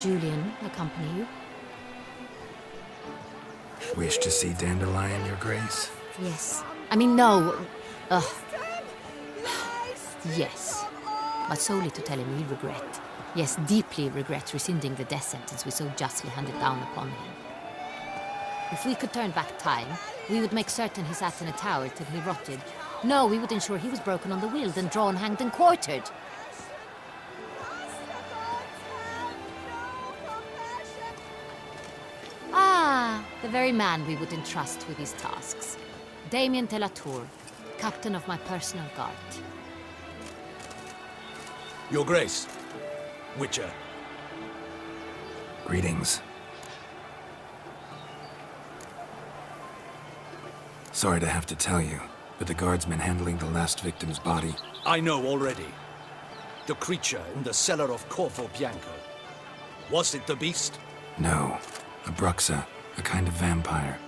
Julian accompany you? Wish to see Dandelion, Your Grace? Yes. I mean, no. Ugh. Yes. But solely to tell him we regret. Yes, deeply regret rescinding the death sentence we so justly handed down upon him. If we could turn back time, we would make certain he sat in a tower till he rotted. No, we would ensure he was broken on the wheel, then drawn, hanged, and quartered. Ah, the very man we would entrust with these tasks. Damien de la Tour, captain of my personal guard. Your Grace. Witcher. Greetings. Sorry to have to tell you, but the guardsman handling the last victim's body... I know already. The creature in the cellar of Corvo Bianco. Was it the beast? No. A Bruxa, a kind of vampire.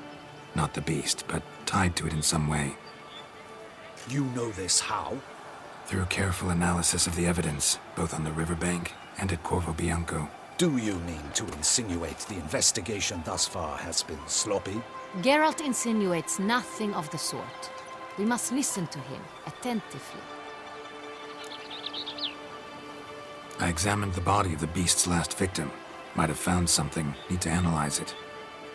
Not the beast, but tied to it in some way. You know this how? Through careful analysis of the evidence, both on the riverbank and at Corvo Bianco. Do you mean to insinuate the investigation thus far has been sloppy? Geralt insinuates nothing of the sort. We must listen to him attentively. I examined the body of the beast's last victim. Might have found something, need to analyze it.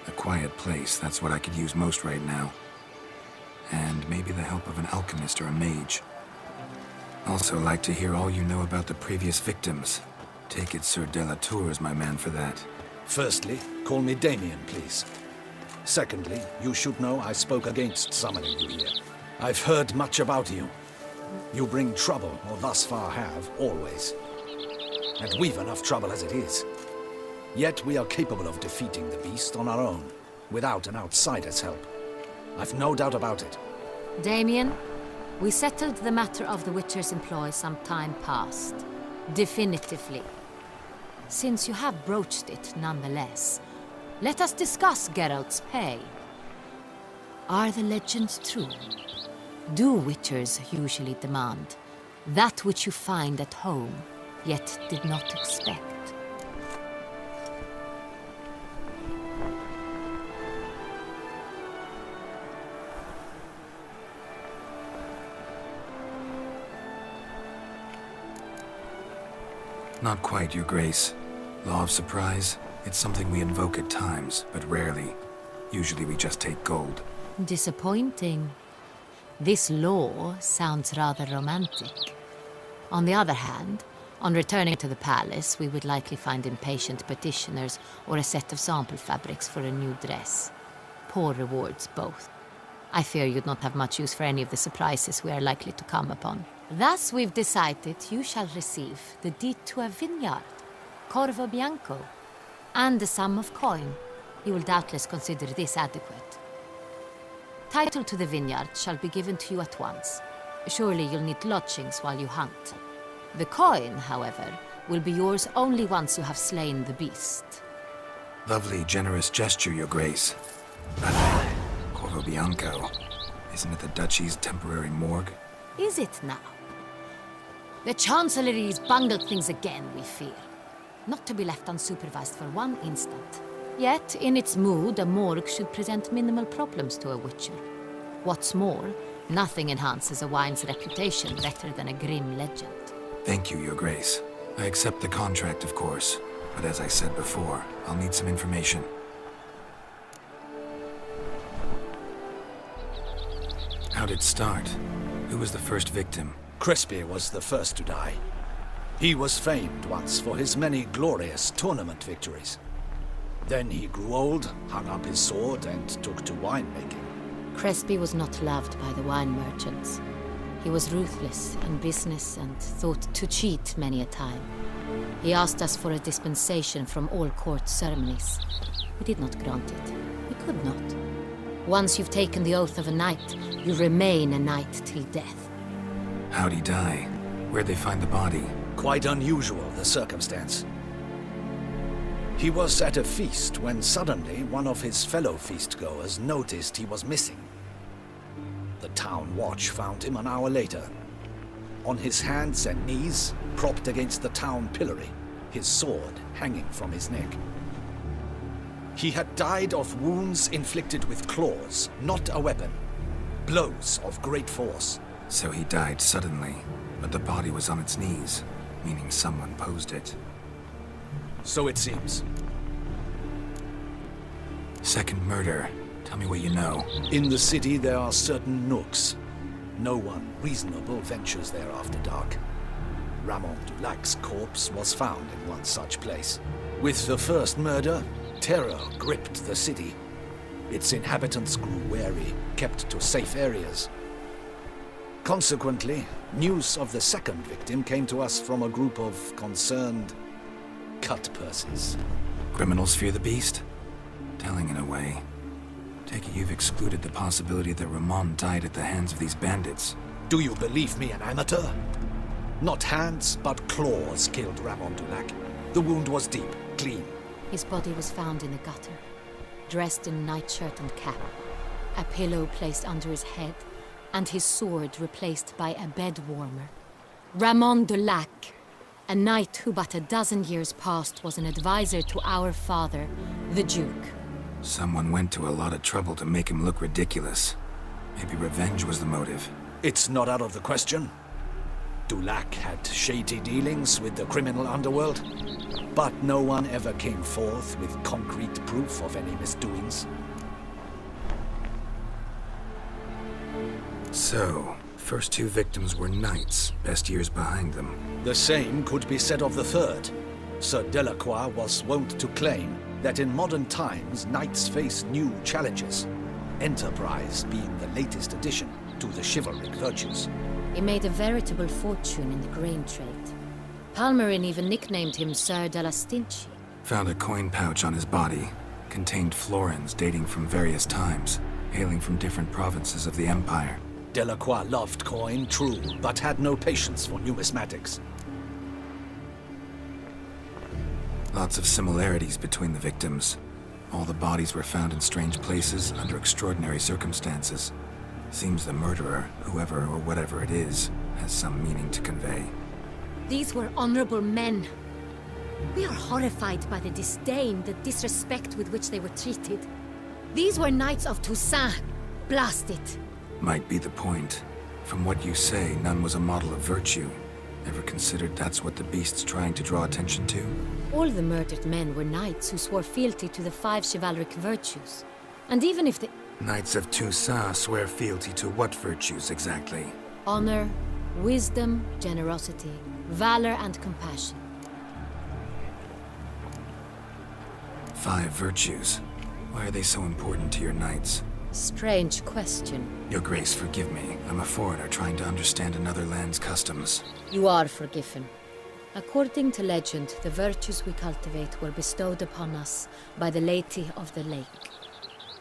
A quiet place, that's what I could use most right now. And maybe the help of an alchemist or a mage. Also like to hear all you know about the previous victims. Take it Sir de la Tour is my man for that. Firstly, call me Damien, please. Secondly, you should know I spoke against summoning you here. I've heard much about you. You bring trouble, or thus far have, always. And we've enough trouble as it is. Yet we are capable of defeating the beast on our own, without an outsider's help. I've no doubt about it. Damien, we settled the matter of the Witcher's employ some time past. Definitively. Since you have broached it nonetheless, let us discuss Geralt's pay. Are the legends true? Do Witchers usually demand that which you find at home, yet did not expect? Not quite, Your Grace. Law of surprise, it's something we invoke at times, but rarely. Usually we just take gold. Disappointing. This law sounds rather romantic. On the other hand, on returning to the palace, we would likely find impatient petitioners or a set of sample fabrics for a new dress. Poor rewards, both. I fear you'd not have much use for any of the surprises we are likely to come upon. Thus, we've decided you shall receive the deed to a vineyard, Corvo Bianco, and the sum of coin. You will doubtless consider this adequate. Title to the vineyard shall be given to you at once. Surely you'll need lodgings while you hunt. The coin, however, will be yours only once you have slain the beast. Lovely, generous gesture, Your Grace. But Corvo Bianco, isn't it the Duchy's temporary morgue? Is it now? The Chancellery's bungled things again, we fear. Not to be left unsupervised for one instant. Yet, in its mood, a morgue should present minimal problems to a Witcher. What's more, nothing enhances a wine's reputation better than a grim legend. Thank you, Your Grace. I accept the contract, of course. But as I said before, I'll need some information. How'd it start? Who was the first victim? Crespi was the first to die. He was famed once for his many glorious tournament victories. Then he grew old, hung up his sword, and took to winemaking. Crespi was not loved by the wine merchants. He was ruthless in business and thought to cheat many a time. He asked us for a dispensation from all court ceremonies. We did not grant it. We could not. Once you've taken the oath of a knight, you remain a knight till death. How'd he die? Where'd they find the body? Quite unusual, the circumstance. He was at a feast when suddenly one of his fellow feastgoers noticed he was missing. The town watch found him an hour later. On his hands and knees, propped against the town pillory. his sword hanging from his neck. He had died of wounds inflicted with claws, not a weapon. Blows of great force. So he died suddenly, but the body was on its knees, meaning someone posed it. So it seems. Second murder. Tell me what you know. In the city there are certain nooks. No one reasonable ventures there after dark. Ramon Dulac's corpse was found in one such place. With the first murder, terror gripped the city. Its inhabitants grew wary, kept to safe areas. Consequently, news of the second victim came to us from a group of concerned cut-purses. Criminals fear the beast? Telling in a way. Take it you've excluded the possibility that Ramon died at the hands of these bandits. Do you believe me an amateur? Not hands, but claws killed Ramon Dulac. The wound was deep, clean. His body was found in the gutter, dressed in nightshirt and cap, a pillow placed under his head, and his sword replaced by a bed warmer. Ramon Dulac, a knight who but a dozen years past was an advisor to our father, the Duke. Someone went to a lot of trouble to make him look ridiculous. Maybe revenge was the motive. It's not out of the question. Dulac had shady dealings with the criminal underworld, but no one ever came forth with concrete proof of any misdoings. So, first two victims were knights, best years behind them. The same could be said of the third. Sir Delacroix was wont to claim that in modern times knights face new challenges, enterprise being the latest addition to the chivalric virtues. He made a veritable fortune in the grain trade. Palmerin even nicknamed him Sir de la Stinchi. Found a coin pouch on his body. Contained florins dating from various times, hailing from different provinces of the Empire. Delacroix loved coin, true, but had no patience for numismatics. Lots of similarities between the victims. All the bodies were found in strange places under extraordinary circumstances. Seems the murderer, whoever or whatever it is, has some meaning to convey. These were honorable men. We are horrified by the disdain, the disrespect with which they were treated. These were knights of Toussaint. Blast it. Might be the point. From what you say, none was a model of virtue. Ever considered that's what the beast's trying to draw attention to? All the murdered men were knights who swore fealty to the 5 chivalric virtues. And even if the Knights of Toussaint swear fealty to what virtues exactly? honor, wisdom, generosity, valor, and compassion. 5 virtues. Why are they so important to your knights? Strange question. Your Grace, forgive me. I'm a foreigner trying to understand another land's customs. You are forgiven. According to legend, the virtues we cultivate were bestowed upon us by the Lady of the Lake.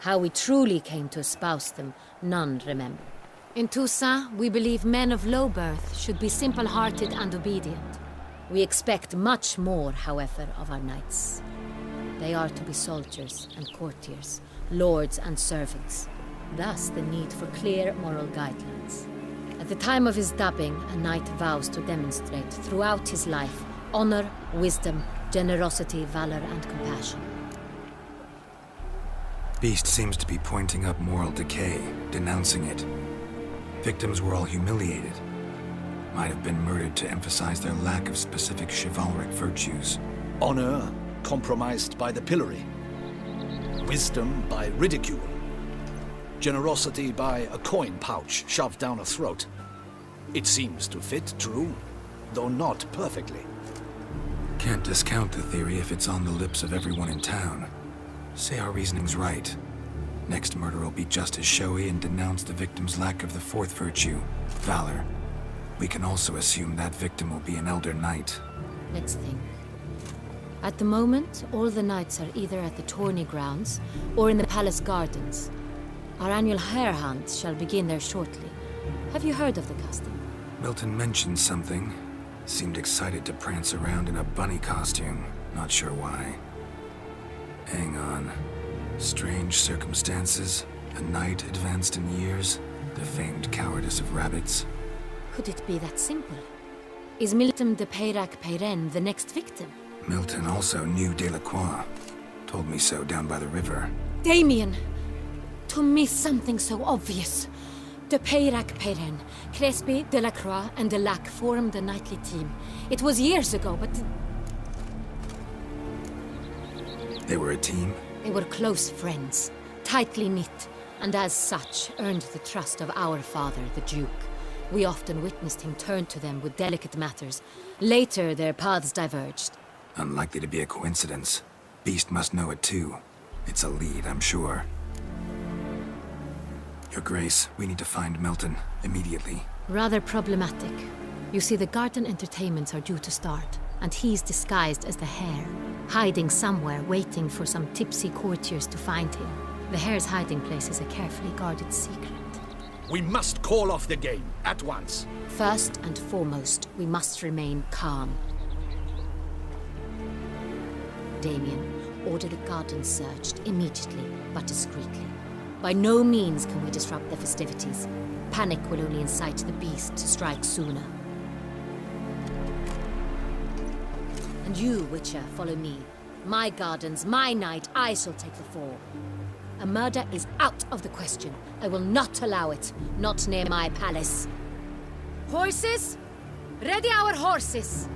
How we truly came to espouse them, none remember. In Toussaint, we believe men of low birth should be simple-hearted and obedient. We expect much more, however, of our knights. They are to be soldiers and courtiers, lords and servants. Thus, the need for clear moral guidelines. At the time of his dubbing, a knight vows to demonstrate throughout his life honor, wisdom, generosity, valor, and compassion. Beast seems to be pointing up moral decay, denouncing it. Victims were all humiliated. Might have been murdered to emphasize their lack of specific chivalric virtues. Honor compromised by the pillory. Wisdom by ridicule. Generosity by a coin pouch shoved down a throat. It seems to fit, true, though not perfectly. Can't discount the theory if it's on the lips of everyone in town. Say our reasoning's right. Next murder will be just as showy and denounce the victim's lack of the 4th virtue, valor. We can also assume that victim will be an elder knight. Let's think. At the moment, all the knights are either at the tourney grounds or in the palace gardens. Our annual hare hunt shall begin there shortly. Have you heard of the custom? Milton mentioned something. Seemed excited to prance around in a bunny costume. Not sure why. Hang on. Strange circumstances. A knight advanced in years. The famed cowardice of rabbits. Could it be that simple? Is Milton de Peyrac Peyren the next victim? Milton also knew Delacroix. Told me so down by the river. Damien! To miss something so obvious. De Peyrac Perrin, Crespi, Delacroix, and Delac formed the knightly team. It was years ago, but... They were a team? They were close friends, tightly knit, and as such earned the trust of our father, the Duke. We often witnessed him turn to them with delicate matters. Later, their paths diverged. Unlikely to be a coincidence. Beast must know it too. It's a lead, I'm sure. Your Grace, we need to find Milton, immediately. Rather problematic. You see, the garden entertainments are due to start, and he's disguised as the Hare, hiding somewhere, waiting for some tipsy courtiers to find him. The Hare's hiding place is a carefully guarded secret. We must call off the game, at once. First and foremost, we must remain calm. Damien, order the garden searched immediately, but discreetly. By no means can we disrupt the festivities. Panic will only incite the beast to strike sooner. And you, Witcher, follow me. My gardens, my night, I shall take the fall. A murder is out of the question. I will not allow it. Not near my palace. Horses? Ready our horses!